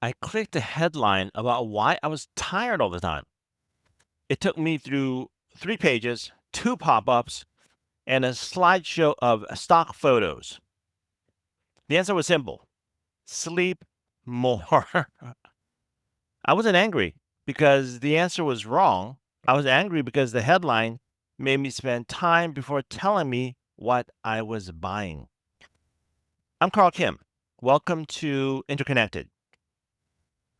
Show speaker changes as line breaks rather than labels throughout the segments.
I clicked a headline about why I was tired all the time. It took me through 3 pages, two pop ups, and a slideshow of stock photos. The answer was simple: sleep more. I wasn't angry because the answer was wrong. I was angry because the headline made me spend time before telling me what I was buying. I'm Carl Kim. Welcome to Interconnected.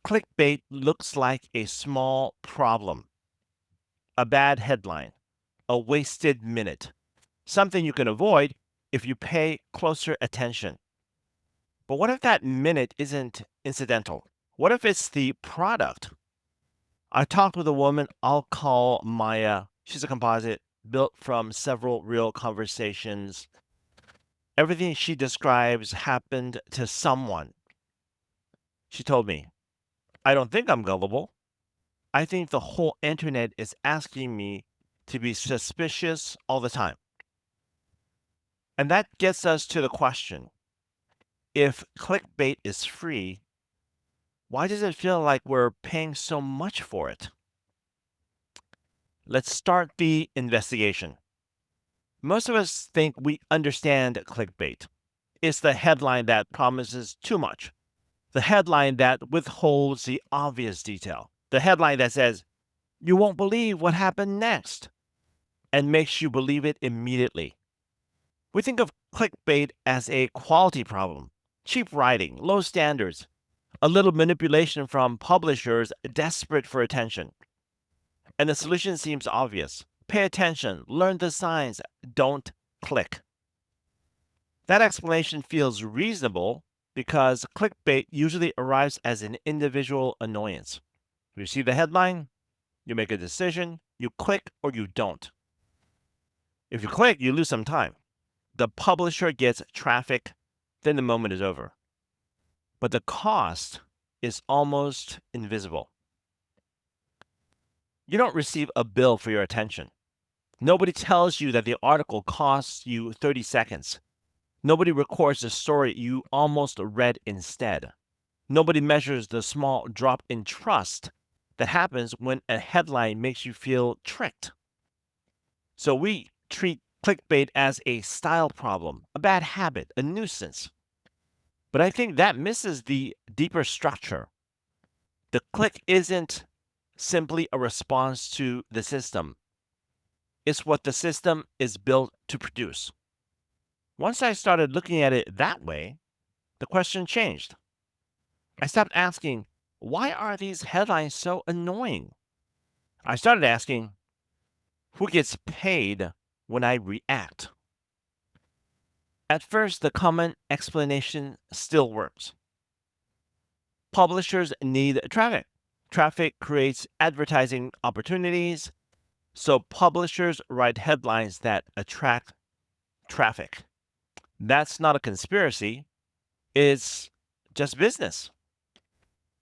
Clickbait looks like a small problem, a bad headline, a wasted minute, something you can avoid if you pay closer attention. But what if that minute isn't incidental? What if it's the product? I talked with a woman I'll call Maya. She's a composite built from several real conversations. Everything she describes happened to someone. She told me, I don't think I'm gullible. I think the whole internet is asking me to be suspicious all the time. And that gets us to the question: if clickbait is free, why does it feel like we're paying so much for it? Let's start the investigation. Most of us think we understand clickbait. It's the headline that promises too much, the headline that withholds the obvious detail, the headline that says, you won't believe what happened next, and makes you believe it immediately. We think of clickbait as a quality problem: cheap writing, low standards, a little manipulation from publishers desperate for attention. And the solution seems obvious: pay attention, learn the signs, don't click. That explanation feels reasonable because clickbait usually arrives as an individual annoyance. You see the headline, you make a decision, you click or you don't. If you click, you lose some time. The publisher gets traffic, then the moment is over. But the cost is almost invisible. You don't receive a bill for your attention. Nobody tells you that the article costs you 30 seconds. Nobody records the story you almost read instead. Nobody measures the small drop in trust that happens when a headline makes you feel tricked. So we treat clickbait as a style problem, a bad habit, a nuisance. But I think that misses the deeper structure. The click isn't simply a response to the system, it's what the system is built to produce. Once I started looking at it that way, the question changed. I stopped asking, why are these headlines so annoying? I started asking, who gets paid when I react? At first, the common explanation still works. Publishers need traffic. Traffic creates advertising opportunities, so publishers write headlines that attract traffic. That's not a conspiracy, it's just business.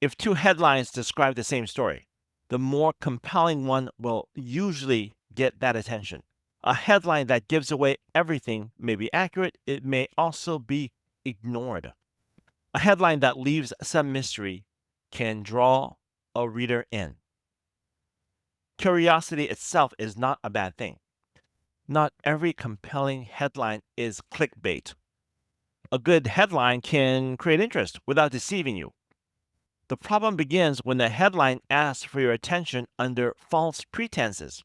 If two headlines describe the same story, the more compelling one will usually get that attention. A headline that gives away everything may be accurate, it may also be ignored. A headline that leaves some mystery can draw a reader in. Curiosity itself is not a bad thing. Not every compelling headline is clickbait. A good headline can create interest without deceiving you. The problem begins when the headline asks for your attention under false pretenses.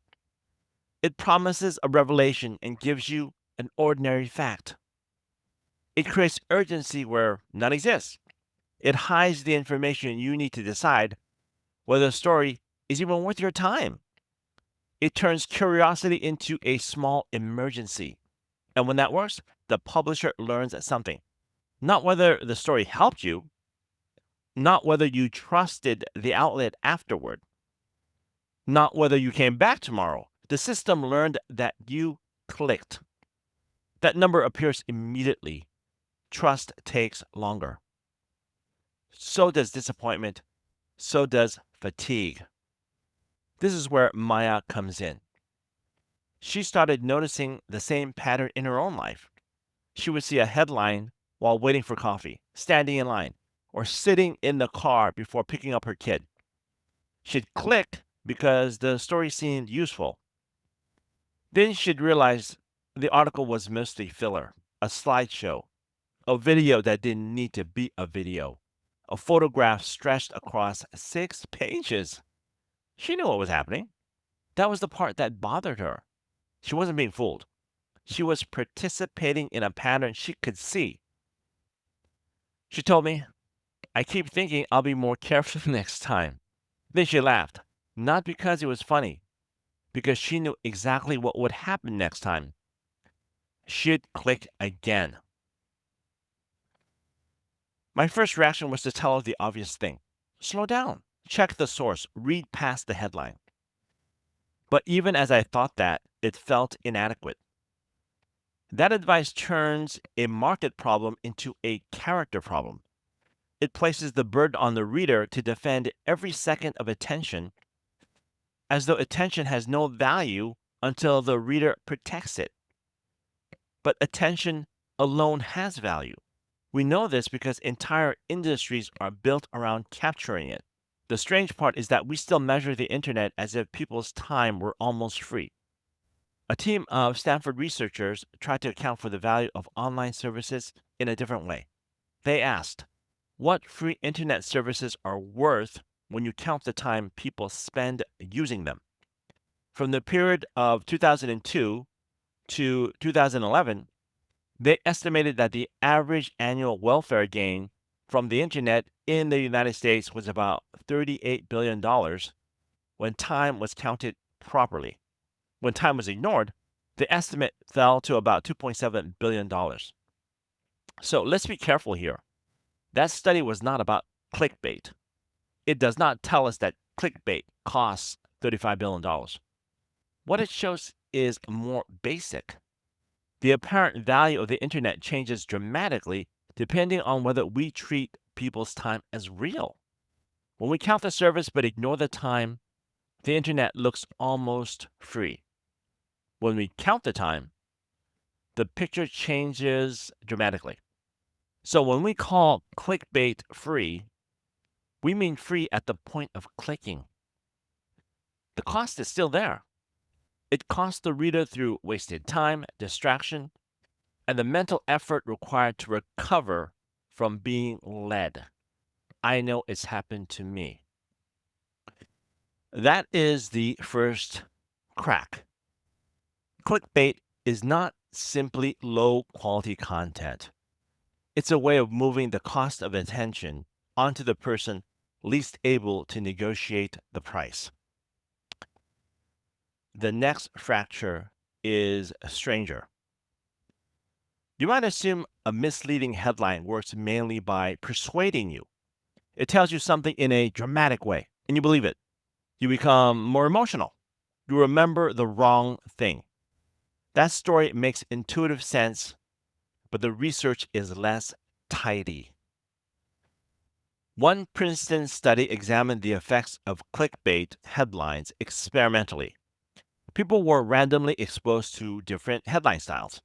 It promises a revelation and gives you an ordinary fact. It creates urgency where none exists. It hides the information you need to decide whether the story is even worth your time. It turns curiosity into a small emergency. And when that works, the publisher learns something. Not whether the story helped you, not whether you trusted the outlet afterward, not whether you came back tomorrow. The system learned that you clicked. That number appears immediately. Trust takes longer. So does disappointment. So does fatigue. This is where Maya comes in. She started noticing the same pattern in her own life. She would see a headline while waiting for coffee, standing in line, or sitting in the car before picking up her kid. She'd click because the story seemed useful. Then she'd realize the article was mostly filler, a slideshow, a video that didn't need to be a video, a photograph stretched across 6 pages. She knew what was happening. That was the part that bothered her. She wasn't being fooled. She was participating in a pattern she could see. She told me, I keep thinking I'll be more careful next time. Then she laughed, not because it was funny, because she knew exactly what would happen next time. She'd click again. My first reaction was to tell her the obvious thing. Slow down. Check the source. Read past the headline. But even as I thought that, it felt inadequate. That advice turns a market problem into a character problem. It places the burden on the reader to defend every second of attention, as though attention has no value until the reader protects it. But attention alone has value. We know this because entire industries are built around capturing it. The strange part is that we still measure the internet as if people's time were almost free. A team of Stanford researchers tried to account for the value of online services in a different way. They asked, what free internet services are worth when you count the time people spend using them? From the period of 2002 to 2011, they estimated that the average annual welfare gain from the internet in the United States was about $38 billion when time was counted properly. When time was ignored, the estimate fell to about $2.7 billion. So let's be careful here. That study was not about clickbait. It does not tell us that clickbait costs $35 billion. What it shows is more basic. The apparent value of the internet changes dramatically depending on whether we treat people's time as real. When we count the service but ignore the time, the internet looks almost free. When we count the time, the picture changes dramatically. So when we call clickbait free, we mean free at the point of clicking. The cost is still there. It costs the reader through wasted time, distraction, and the mental effort required to recover from being led. I know it's happened to me. That is the first crack. Clickbait is not simply low quality content. It's a way of moving the cost of attention onto the person least able to negotiate the price. The next fracture is stranger. You might assume a misleading headline works mainly by persuading you. It tells you something in a dramatic way, and you believe it. You become more emotional. You remember the wrong thing. That story makes intuitive sense, but the research is less tidy. One Princeton study examined the effects of clickbait headlines experimentally. People were randomly exposed to different headline styles.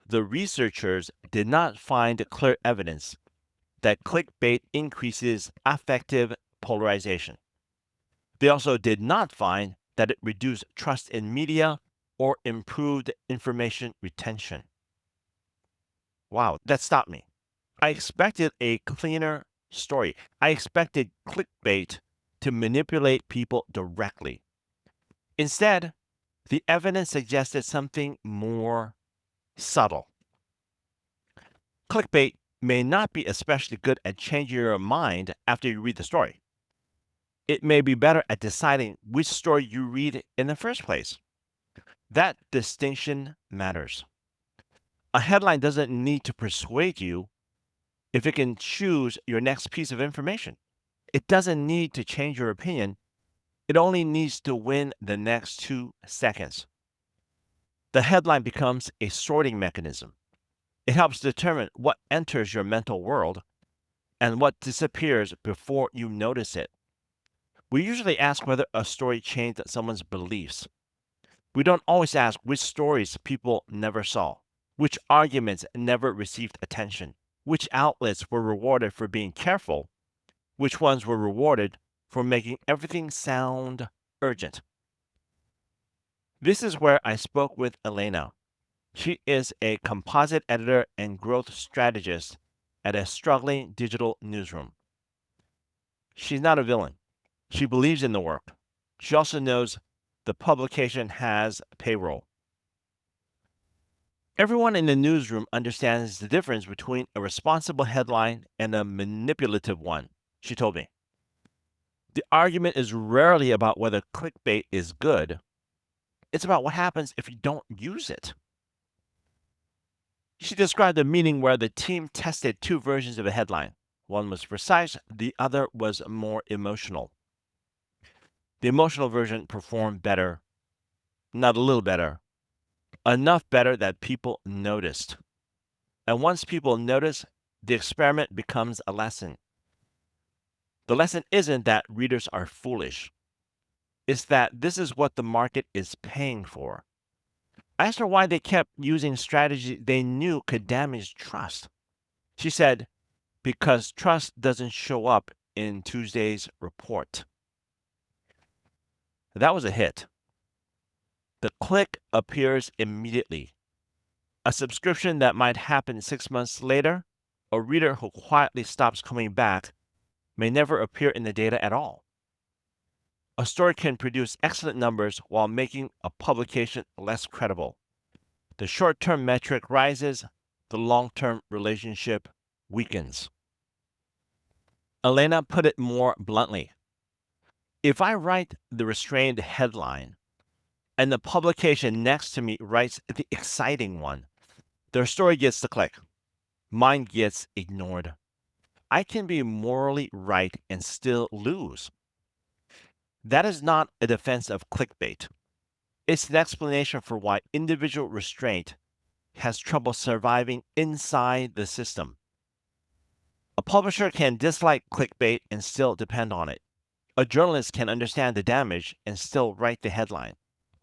The researchers did not find clear evidence that clickbait increases affective polarization. They also did not find that it reduced trust in media or improved information retention. Wow, that stopped me. I expected a cleaner story. I expected clickbait to manipulate people directly. Instead, the evidence suggested something more subtle. Clickbait may not be especially good at changing your mind after you read the story. It may be better at deciding which story you read in the first place. That distinction matters. A headline doesn't need to persuade you if it can choose your next piece of information. It doesn't need to change your opinion. It only needs to win the next 2 seconds. The headline becomes a sorting mechanism. It helps determine what enters your mental world and what disappears before you notice it. We usually ask whether a story changed someone's beliefs. We don't always ask which stories people never saw, which arguments never received attention. which outlets were rewarded for being careful, which ones were rewarded for making everything sound urgent. This is where I spoke with Elena. She is a composite editor and growth strategist at a struggling digital newsroom. She's not a villain. She believes in the work. She also knows the publication has payroll. Everyone in the newsroom understands the difference between a responsible headline and a manipulative one, she told me. The argument is rarely about whether clickbait is good. It's about what happens if you don't use it. She described a meeting where the team tested two versions of a headline. One was precise, the other was more emotional. The emotional version performed better, not a little better, enough better that people noticed. And once people notice, the experiment becomes a lesson. The lesson isn't that readers are foolish. It's that this is what the market is paying for. I asked her why they kept using strategy they knew could damage trust. She said, because trust doesn't show up in Tuesday's report. That was a hit. The click appears immediately. A subscription that might happen 6 months later, a reader who quietly stops coming back, may never appear in the data at all. A story can produce excellent numbers while making a publication less credible. The short-term metric rises, the long-term relationship weakens. Elena put it more bluntly. If I write the restrained headline and the publication next to me writes the exciting one, their story gets the click. Mine gets ignored. I can be morally right and still lose. That is not a defense of clickbait. It's an explanation for why individual restraint has trouble surviving inside the system. A publisher can dislike clickbait and still depend on it. A journalist can understand the damage and still write the headline.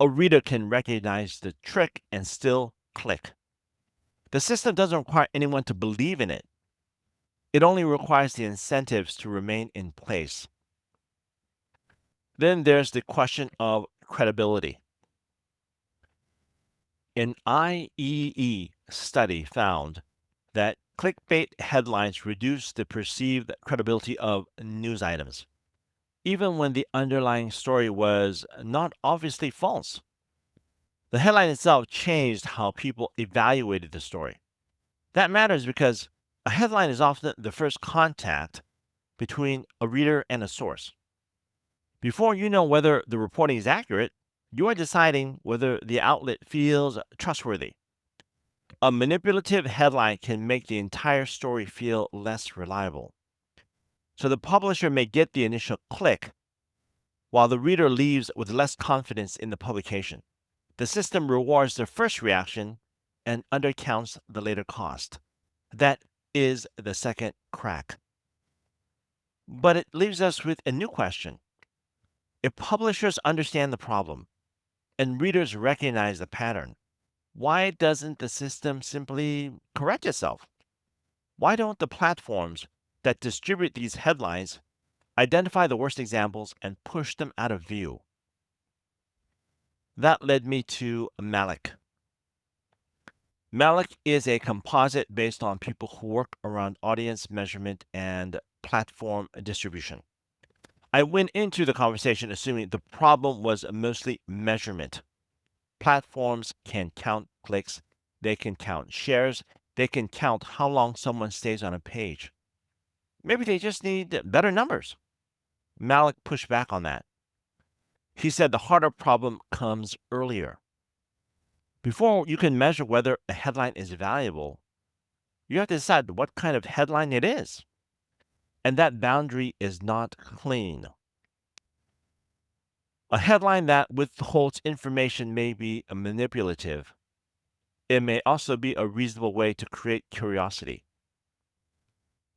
A reader can recognize the trick and still click. The system doesn't require anyone to believe in it. It only requires the incentives to remain in place. Then there's the question of credibility. An IEE study found that clickbait headlines reduce the perceived credibility of news items, even when the underlying story was not obviously false. The headline itself changed how people evaluated the story. That matters because a headline is often the first contact between a reader and a source. Before you know whether the reporting is accurate, you are deciding whether the outlet feels trustworthy. A manipulative headline can make the entire story feel less reliable. So the publisher may get the initial click, while the reader leaves with less confidence in the publication. The system rewards the first reaction and undercounts the later cost. That is the second crack. But it leaves us with a new question. If publishers understand the problem and readers recognize the pattern, why doesn't the system simply correct itself? Why don't the platforms that distribute these headlines identify the worst examples and push them out of view? That led me to Malik. Malik is a composite based on people who work around audience measurement and platform distribution. I went into the conversation assuming the problem was mostly measurement. Platforms can count clicks, they can count shares, they can count how long someone stays on a page. Maybe they just need better numbers. Malik pushed back on that. He said the harder problem comes earlier. Before you can measure whether a headline is valuable, you have to decide what kind of headline it is. And that boundary is not clean. A headline that withholds information may be manipulative. It may also be a reasonable way to create curiosity.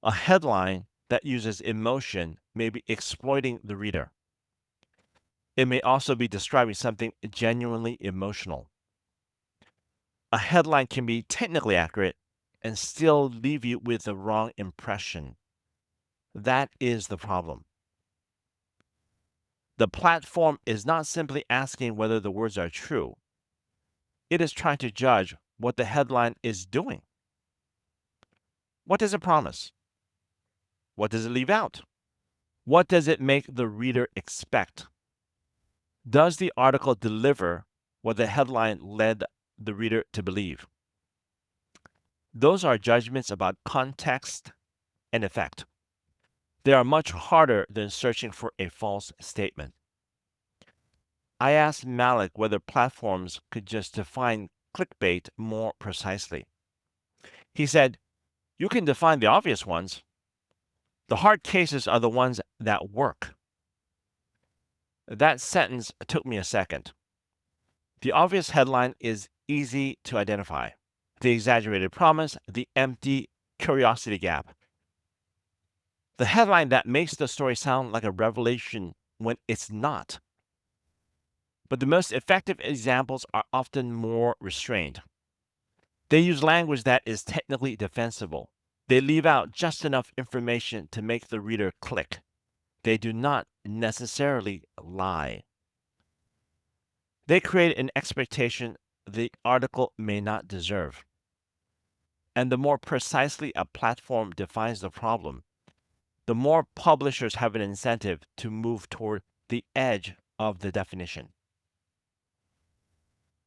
A headline that uses emotion may be exploiting the reader. It may also be describing something genuinely emotional. A headline can be technically accurate and still leave you with the wrong impression. That is the problem. The platform is not simply asking whether the words are true. It is trying to judge what the headline is doing. What does it promise? What does it leave out? What does it make the reader expect? Does the article deliver what the headline led the reader to believe? Those are judgments about context and effect. They are much harder than searching for a false statement. I asked Malik whether platforms could just define clickbait more precisely. He said, "You can define the obvious ones. The hard cases are the ones that work." That sentence took me a second. The obvious headline is easy to identify. The exaggerated promise, the empty curiosity gap. The headline that makes the story sound like a revelation when it's not. But the most effective examples are often more restrained. They use language that is technically defensible. They leave out just enough information to make the reader click. They do not necessarily lie. They create an expectation the article may not deserve. And the more precisely a platform defines the problem, the more publishers have an incentive to move toward the edge of the definition.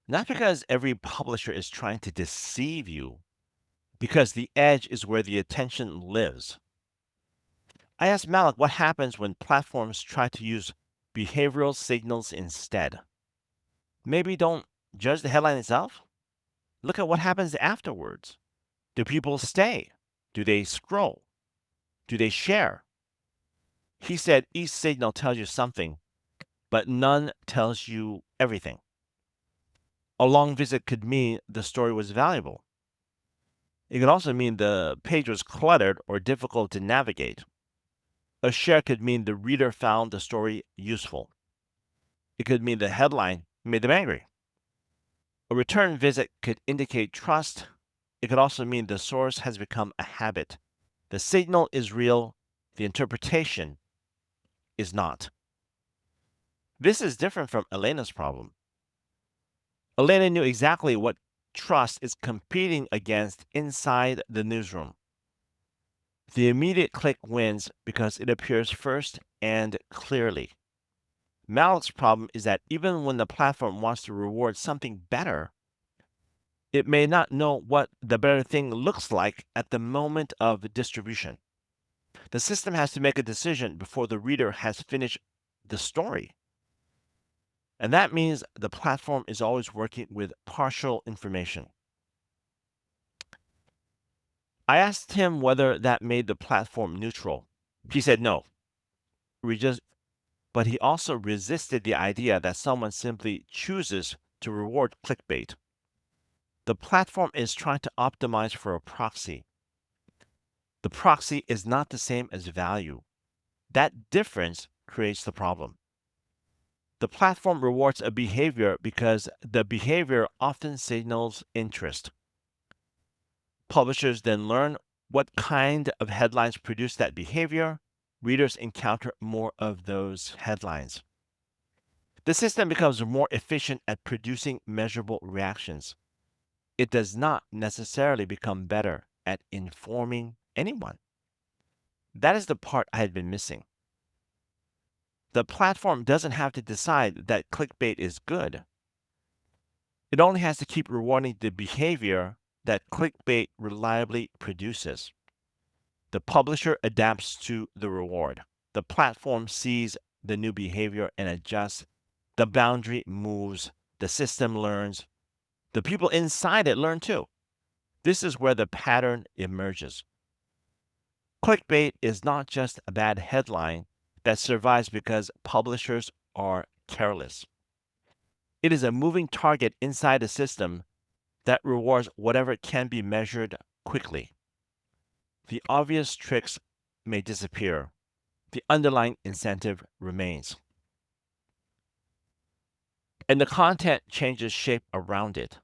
Not because every publisher is trying to deceive you, because the edge is where the attention lives. I asked Malik what happens when platforms try to use behavioral signals instead. Maybe don't judge the headline itself. Look at what happens afterwards. Do people stay? Do they scroll? Do they share? He said each signal tells you something, but none tells you everything. A long visit could mean the story was valuable. It could also mean the page was cluttered or difficult to navigate. A share could mean the reader found the story useful. It could mean the headline made them angry. A return visit could indicate trust. It could also mean the source has become a habit. The signal is real, the interpretation is not. This is different from Elena's problem. Elena knew exactly what trust is competing against inside the newsroom. The immediate click wins because it appears first and clearly. Malik's problem is that even when the platform wants to reward something better, it may not know what the better thing looks like at the moment of distribution. The system has to make a decision before the reader has finished the story. And that means the platform is always working with partial information. I asked him whether that made the platform neutral. He said no. But he also resisted the idea that someone simply chooses to reward clickbait. The platform is trying to optimize for a proxy. The proxy is not the same as value. That difference creates the problem. The platform rewards a behavior because the behavior often signals interest. Publishers then learn what kind of headlines produce that behavior. Readers encounter more of those headlines. The system becomes more efficient at producing measurable reactions. It does not necessarily become better at informing anyone. That is the part I had been missing. The platform doesn't have to decide that clickbait is good. It only has to keep rewarding the behavior that clickbait reliably produces. The publisher adapts to the reward. The platform sees the new behavior and adjusts. The boundary moves. The system learns. The people inside it learn too. This is where the pattern emerges. Clickbait is not just a bad headline that survives because publishers are careless. It is a moving target inside a system that rewards whatever can be measured quickly. The obvious tricks may disappear. The underlying incentive remains. And the content changes shape around it.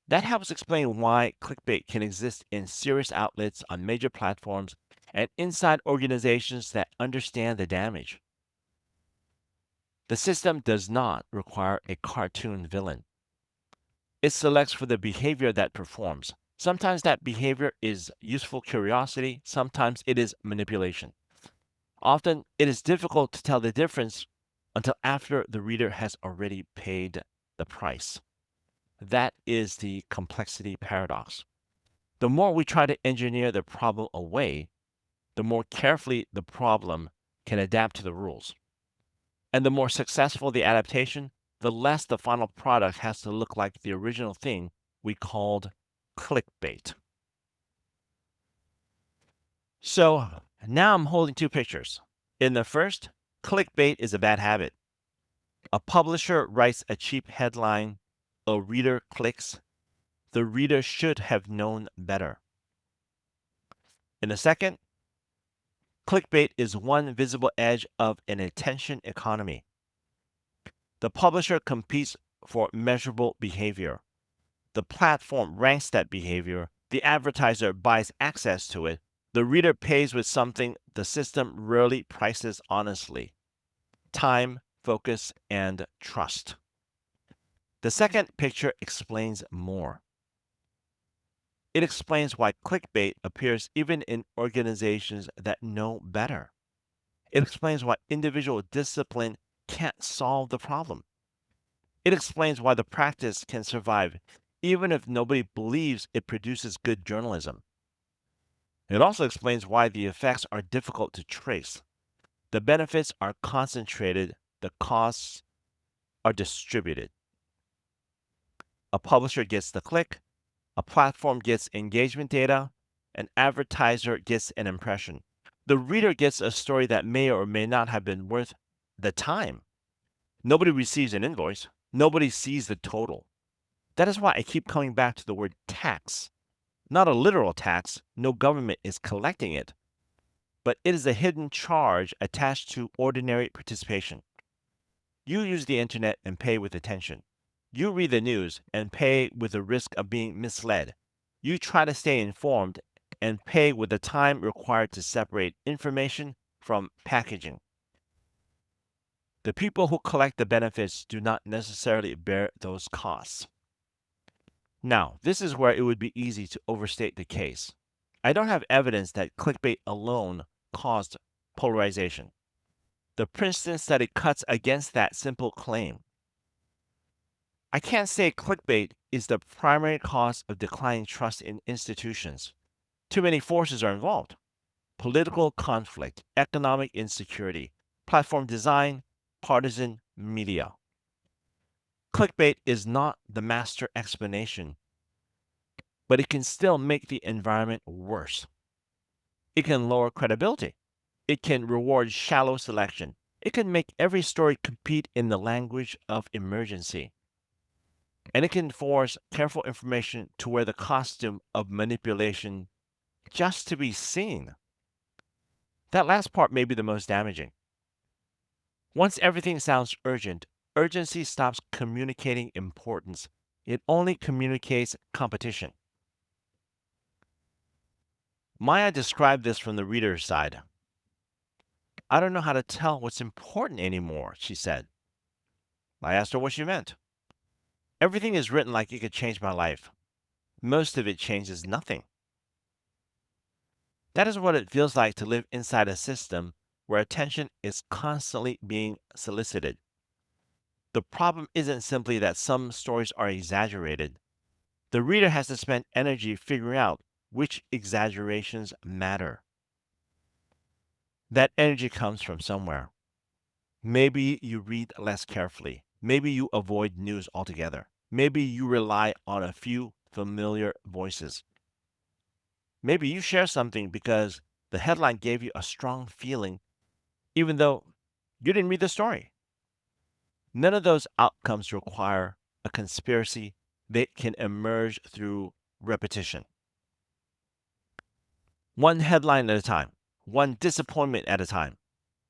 That helps explain why clickbait can exist in serious outlets on major platforms and inside organizations that understand the damage. The system does not require a cartoon villain. It selects for the behavior that performs. Sometimes that behavior is useful curiosity, sometimes it is manipulation. Often it is difficult to tell the difference until after the reader has already paid the price. That is the complexity paradox. The more we try to engineer the problem away, the more carefully the problem can adapt to the rules. And the more successful the adaptation, the less the final product has to look like the original thing we called clickbait. So now I'm holding two pictures. In the first, clickbait is a bad habit. A publisher writes a cheap headline, a reader clicks. The reader should have known better. In the second, clickbait is one visible edge of an attention economy. The publisher competes for measurable behavior. The platform ranks that behavior. The advertiser buys access to it. The reader pays with something the system rarely prices honestly: time, focus, and trust. The second picture explains more. It explains why clickbait appears even in organizations that know better. It explains why individual discipline can't solve the problem. It explains why the practice can survive even if nobody believes it produces good journalism. It also explains why the effects are difficult to trace. The benefits are concentrated, the costs are distributed. A publisher gets the click, a platform gets engagement data, an advertiser gets an impression. The reader gets a story that may or may not have been worth the time. Nobody receives an invoice. Nobody sees the total. That is why I keep coming back to the word tax. Not a literal tax, no government is collecting it, but it is a hidden charge attached to ordinary participation. You use the internet and pay with attention. You read the news and pay with the risk of being misled. You try to stay informed and pay with the time required to separate information from packaging. The people who collect the benefits do not necessarily bear those costs. Now, this is where it would be easy to overstate the case. I don't have evidence that clickbait alone caused polarization. The Princeton study cuts against that simple claim. I can't say clickbait is the primary cause of declining trust in institutions. Too many forces are involved: political conflict, economic insecurity, platform design, partisan media. Clickbait is not the master explanation, but it can still make the environment worse. It can lower credibility. It can reward shallow selection. It can make every story compete in the language of emergency. And it can force careful information to wear the costume of manipulation just to be seen. That last part may be the most damaging. Once everything sounds urgent, urgency stops communicating importance. It only communicates competition. Maya described this from the reader's side. "I don't know how to tell what's important anymore," she said. I asked her what she meant. "Everything is written like it could change my life. Most of it changes nothing." That is what it feels like to live inside a system where attention is constantly being solicited. The problem isn't simply that some stories are exaggerated. The reader has to spend energy figuring out which exaggerations matter. That energy comes from somewhere. Maybe you read less carefully. Maybe you avoid news altogether. Maybe you rely on a few familiar voices. Maybe you share something because the headline gave you a strong feeling, even though you didn't read the story. None of those outcomes require a conspiracy. They can emerge through repetition. One headline at a time, one disappointment at a time,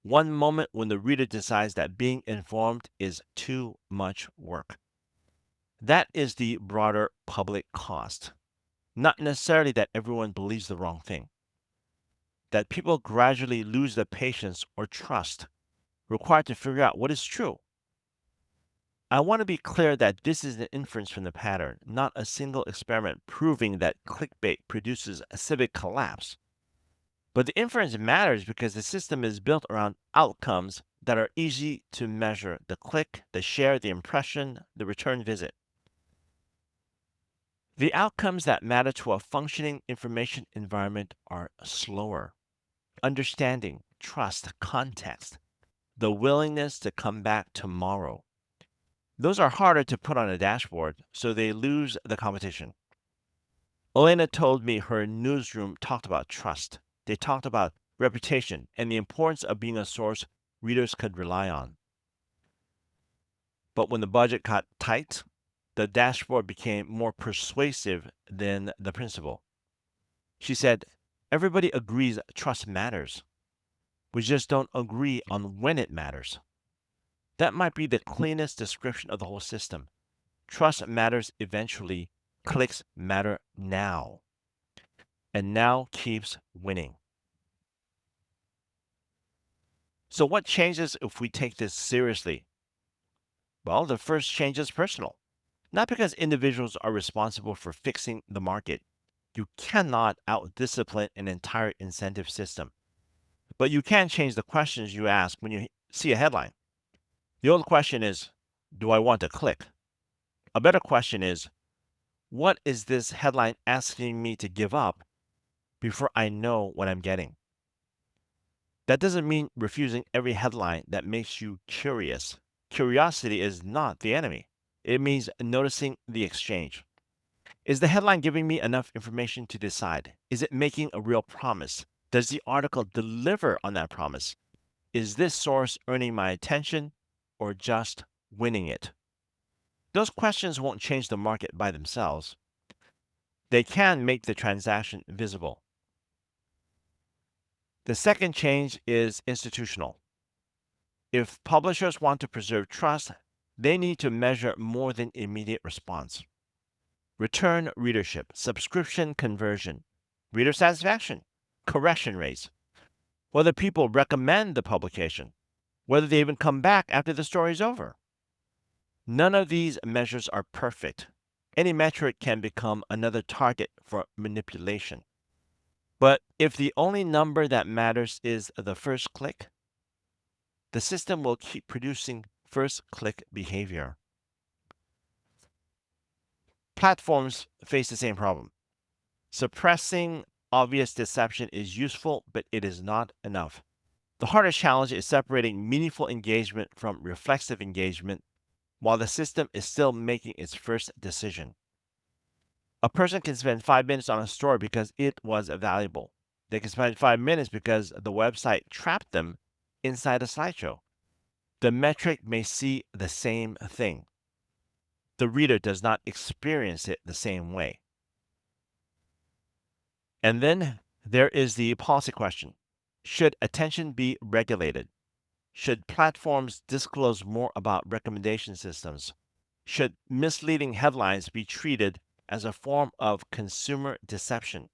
one moment when the reader decides that being informed is too much work. That is the broader public cost. Not necessarily that everyone believes the wrong thing, that people gradually lose the patience or trust required to figure out what is true. I want to be clear that this is an inference from the pattern, not a single experiment proving that clickbait produces a civic collapse. But the inference matters because the system is built around outcomes that are easy to measure: the click, the share, the impression, the return visit. The outcomes that matter to a functioning information environment are slower: understanding, trust, context, the willingness to come back tomorrow. Those are harder to put on a dashboard, so they lose the competition. Elena told me her newsroom talked about trust. They talked about reputation and the importance of being a source readers could rely on. But when the budget got tight, the dashboard became more persuasive than the principle. She said, "Everybody agrees trust matters. We just don't agree on when it matters." That might be the cleanest description of the whole system. Trust matters eventually, clicks matter now. And now keeps winning. So, what changes if we take this seriously? Well, the first change is personal. Not because individuals are responsible for fixing the market. You cannot out-discipline an entire incentive system. But you can change the questions you ask when you see a headline. The old question is, do I want to click? A better question is, what is this headline asking me to give up before I know what I'm getting? That doesn't mean refusing every headline that makes you curious. Curiosity is not the enemy. It means noticing the exchange. Is the headline giving me enough information to decide? Is it making a real promise? Does the article deliver on that promise? Is this source earning my attention or just winning it? Those questions won't change the market by themselves. They can make the transaction visible. The second change is institutional. If publishers want to preserve trust, they need to measure more than immediate response: return readership, subscription conversion, reader satisfaction, correction rates, whether people recommend the publication, whether they even come back after the story is over. None of these measures are perfect. Any metric can become another target for manipulation. But if the only number that matters is the first click, the system will keep producing first click behavior. Platforms face the same problem. Suppressing obvious deception is useful, but it is not enough. The hardest challenge is separating meaningful engagement from reflexive engagement while the system is still making its first decision. A person can spend 5 minutes on a story because it was valuable. They can spend 5 minutes because the website trapped them inside a slideshow. The metric may see the same thing. The reader does not experience it the same way. And then there is the policy question. Should attention be regulated? Should platforms disclose more about recommendation systems? Should misleading headlines be treated as a form of consumer deception?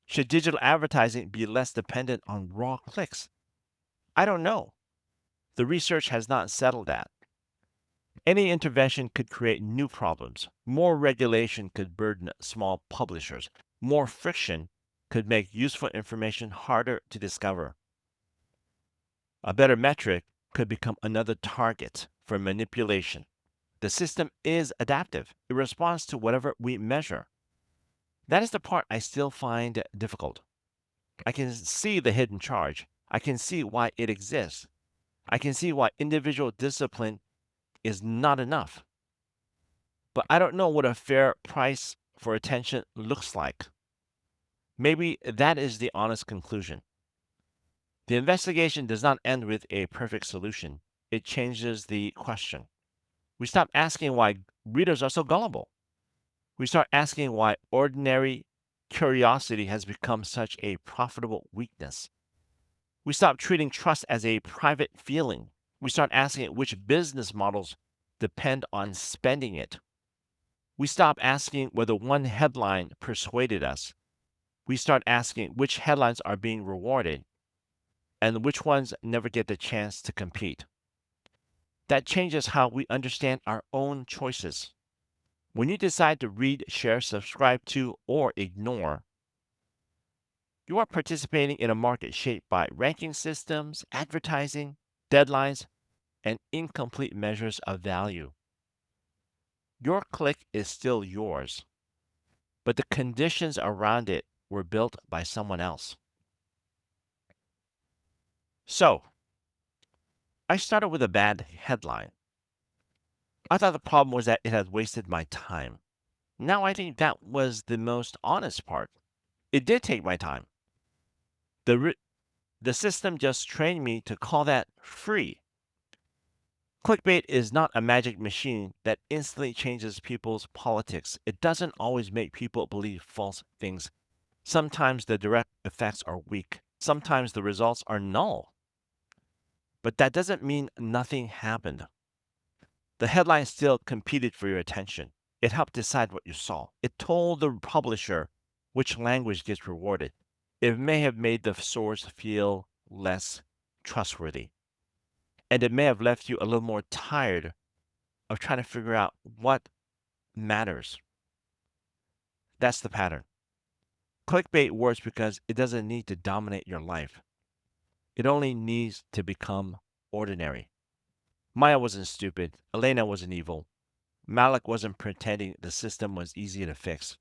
Should digital advertising be less dependent on raw clicks? I don't know. The research has not settled that. Any intervention could create new problems. More regulation could burden small publishers. More friction could make useful information harder to discover. A better metric could become another target for manipulation. The system is adaptive. It responds to whatever we measure. That is the part I still find difficult. I can see the hidden charge. I can see why it exists. I can see why individual discipline is not enough. But I don't know what a fair price for attention looks like. Maybe that is the honest conclusion. The investigation does not end with a perfect solution. It changes the question. We stop asking why readers are so gullible. We start asking why ordinary curiosity has become such a profitable weakness. We stop treating trust as a private feeling. We start asking which business models depend on spending it. We stop asking whether one headline persuaded us. We start asking which headlines are being rewarded and which ones never get the chance to compete. That changes how we understand our own choices. When you decide to read, share, subscribe to, or ignore, you are participating in a market shaped by ranking systems, advertising, deadlines, and incomplete measures of value. Your click is still yours, but the conditions around it were built by someone else. So, I started with a bad headline. I thought the problem was that it had wasted my time. Now I think that was the most honest part. It did take my time. The, the system just trained me to call that free. Clickbait is not a magic machine that instantly changes people's politics. It doesn't always make people believe false things. Sometimes the direct effects are weak. Sometimes the results are null. But that doesn't mean nothing happened. The headline still competed for your attention. It helped decide what you saw. It told the publisher which language gets rewarded. It may have made the source feel less trustworthy. And it may have left you a little more tired of trying to figure out what matters. That's the pattern. Clickbait works because it doesn't need to dominate your life. It only needs to become ordinary. Maya wasn't stupid. Elena wasn't evil. Malik wasn't pretending the system was easy to fix.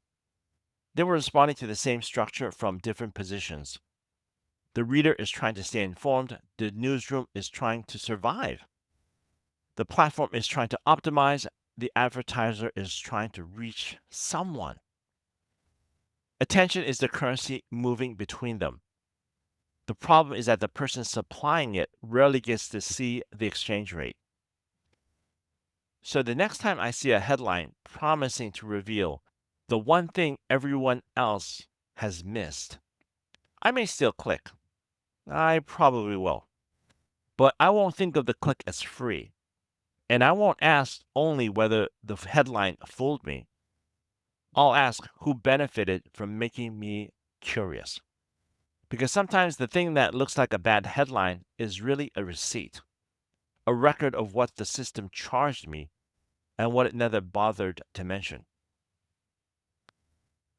They were responding to the same structure from different positions. The reader is trying to stay informed. The newsroom is trying to survive. The platform is trying to optimize. The advertiser is trying to reach someone. Attention is the currency moving between them. The problem is that the person supplying it rarely gets to see the exchange rate. So the next time I see a headline promising to reveal the one thing everyone else has missed, I may still click. I probably will. But I won't think of the click as free. And I won't ask only whether the headline fooled me. I'll ask who benefited from making me curious. Because sometimes the thing that looks like a bad headline is really a receipt, a record of what the system charged me and what it never bothered to mention.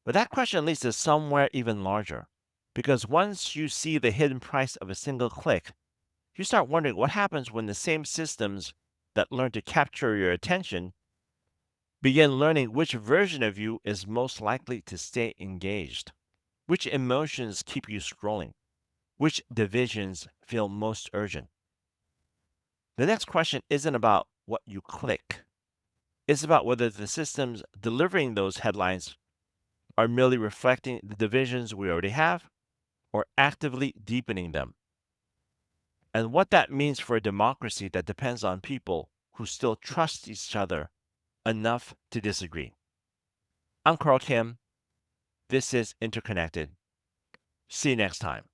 But that question leads to somewhere even larger. Because once you see the hidden price of a single click, you start wondering what happens when the same systems that learn to capture your attention begin learning which version of you is most likely to stay engaged, which emotions keep you scrolling, which divisions feel most urgent. The next question isn't about what you click. It's about whether the systems delivering those headlines are merely reflecting the divisions we already have or actively deepening them. And what that means for a democracy that depends on people who still trust each other enough to disagree. I'm Carl Kim. This is Interconnected. See you next time.